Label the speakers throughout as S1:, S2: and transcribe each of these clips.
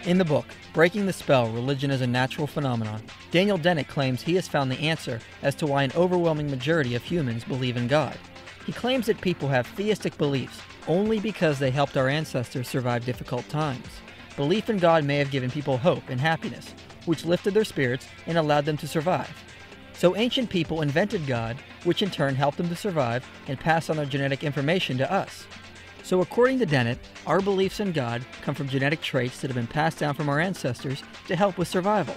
S1: In the book, Breaking the Spell, Religion as a Natural Phenomenon, Daniel Dennett claims he has found the answer as to why an overwhelming majority of humans believe in God. He claims that people have theistic beliefs only because they helped our ancestors survive difficult times. Belief in God may have given people hope and happiness, which lifted their spirits and allowed them to survive. So ancient people invented God, which in turn helped them to survive and pass on their genetic information to us. So according to Dennett, our beliefs in God come from genetic traits that have been passed down from our ancestors to help with survival.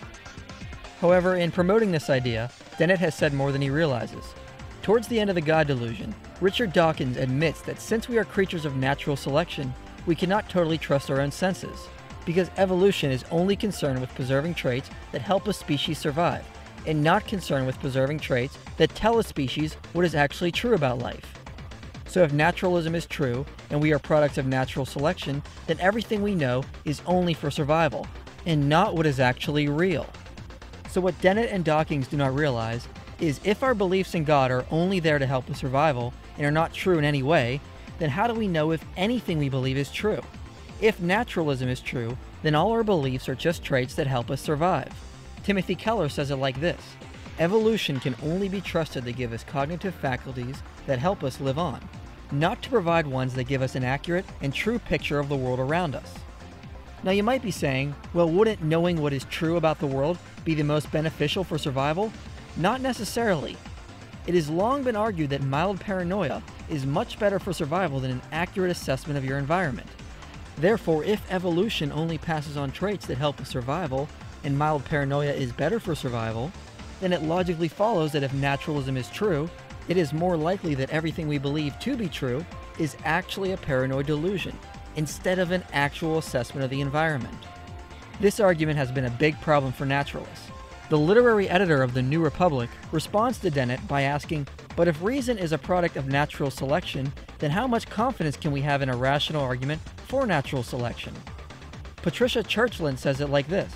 S1: However, in promoting this idea, Dennett has said more than he realizes. Towards the end of the God delusion, Richard Dawkins admits that since we are creatures of natural selection, we cannot totally trust our own senses, because evolution is only concerned with preserving traits that help a species survive, and not concerned with preserving traits that tell a species what is actually true about life. So if naturalism is true, and we are products of natural selection, then everything we know is only for survival, and not what is actually real. So what Dennett and Dawkins do not realize is if our beliefs in God are only there to help with survival, and are not true in any way, then how do we know if anything we believe is true? If naturalism is true, then all our beliefs are just traits that help us survive. Timothy Keller says it like this: evolution can only be trusted to give us cognitive faculties that help us live on, not to provide ones that give us an accurate and true picture of the world around us. Now you might be saying, well, wouldn't knowing what is true about the world be the most beneficial for survival? Not necessarily. It has long been argued that mild paranoia is much better for survival than an accurate assessment of your environment. Therefore, if evolution only passes on traits that help with survival, and mild paranoia is better for survival, then it logically follows that if naturalism is true, it is more likely that everything we believe to be true is actually a paranoid delusion, instead of an actual assessment of the environment. This argument has been a big problem for naturalists. The literary editor of the New Republic responds to Dennett by asking, but if reason is a product of natural selection, then how much confidence can we have in a rational argument for natural selection? Patricia Churchland says it like this: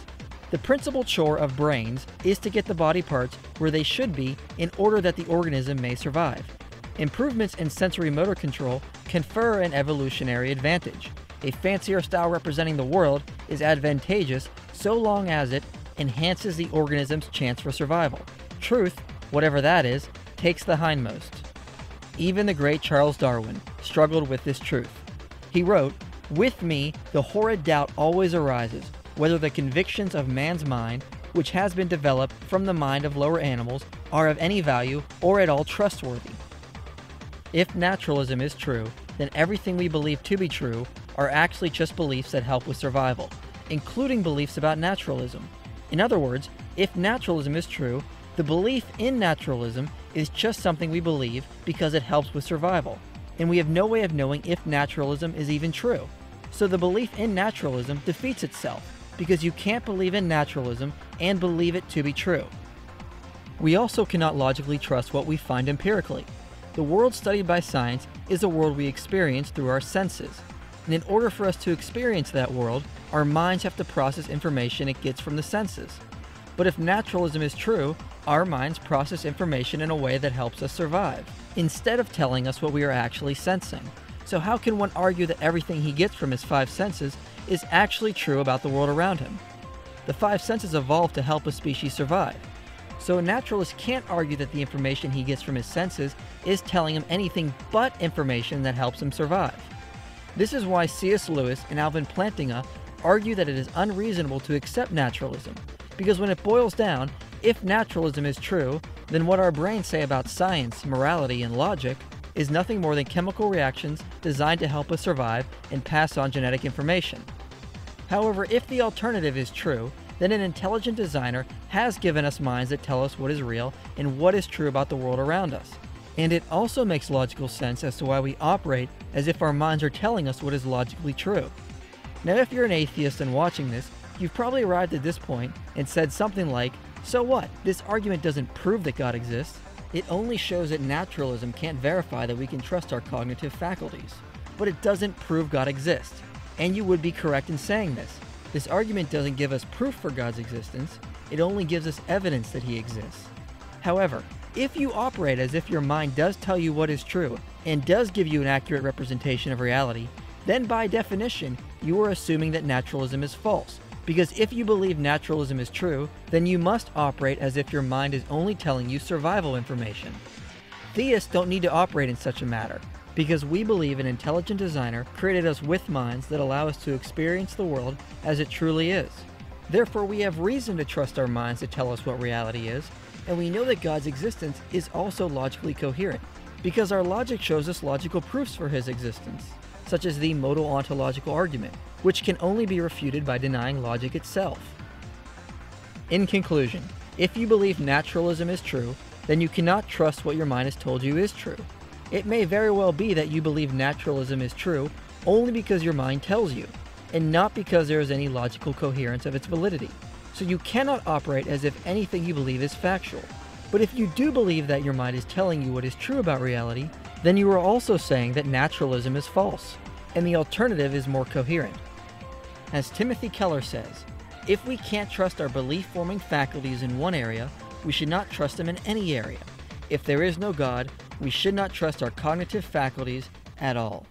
S1: the principal chore of brains is to get the body parts where they should be in order that the organism may survive. Improvements in sensory motor control confer an evolutionary advantage. A fancier style representing the world is advantageous so long as it enhances the organism's chance for survival. Truth, whatever that is, takes the hindmost. Even the great Charles Darwin struggled with this truth. He wrote, "With me, the horrid doubt always arises, whether the convictions of man's mind, which has been developed from the mind of lower animals, are of any value or at all trustworthy." If naturalism is true, then everything we believe to be true are actually just beliefs that help with survival, including beliefs about naturalism. In other words, if naturalism is true, the belief in naturalism is just something we believe because it helps with survival, and we have no way of knowing if naturalism is even true. So the belief in naturalism defeats itself, because you can't believe in naturalism and believe it to be true. We also cannot logically trust what we find empirically. The world studied by science is a world we experience through our senses. And in order for us to experience that world, our minds have to process information it gets from the senses. But if naturalism is true, our minds process information in a way that helps us survive, instead of telling us what we are actually sensing. So how can one argue that everything he gets from his five senses is actually true about the world around him? The five senses evolved to help a species survive. So a naturalist can't argue that the information he gets from his senses is telling him anything but information that helps him survive. This is why C.S. Lewis and Alvin Plantinga argue that it is unreasonable to accept naturalism, because when it boils down, if naturalism is true, then what our brains say about science, morality, and logic is nothing more than chemical reactions designed to help us survive and pass on genetic information. However, if the alternative is true, then an intelligent designer has given us minds that tell us what is real and what is true about the world around us. And it also makes logical sense as to why we operate as if our minds are telling us what is logically true. Now, if you're an atheist and watching this, you've probably arrived at this point and said something like, so what? This argument doesn't prove that God exists. It only shows that naturalism can't verify that we can trust our cognitive faculties. But it doesn't prove God exists. And you would be correct in saying this. This argument doesn't give us proof for God's existence. It only gives us evidence that he exists. However, if you operate as if your mind does tell you what is true and does give you an accurate representation of reality, then by definition, you are assuming that naturalism is false, Because if you believe naturalism is true, then you must operate as if your mind is only telling you survival information. Theists don't need to operate in such a matter, because we believe an intelligent designer created us with minds that allow us to experience the world as it truly is. Therefore, we have reason to trust our minds to tell us what reality is, and we know that God's existence is also logically coherent, because our logic shows us logical proofs for his existence, such as the modal ontological argument, which can only be refuted by denying logic itself. In conclusion, if you believe naturalism is true, then you cannot trust what your mind has told you is true. It may very well be that you believe naturalism is true only because your mind tells you, and not because there is any logical coherence of its validity. So you cannot operate as if anything you believe is factual. But if you do believe that your mind is telling you what is true about reality, then you are also saying that naturalism is false, and the alternative is more coherent. As Timothy Keller says, if we can't trust our belief-forming faculties in one area, we should not trust them in any area. If there is no God, we should not trust our cognitive faculties at all.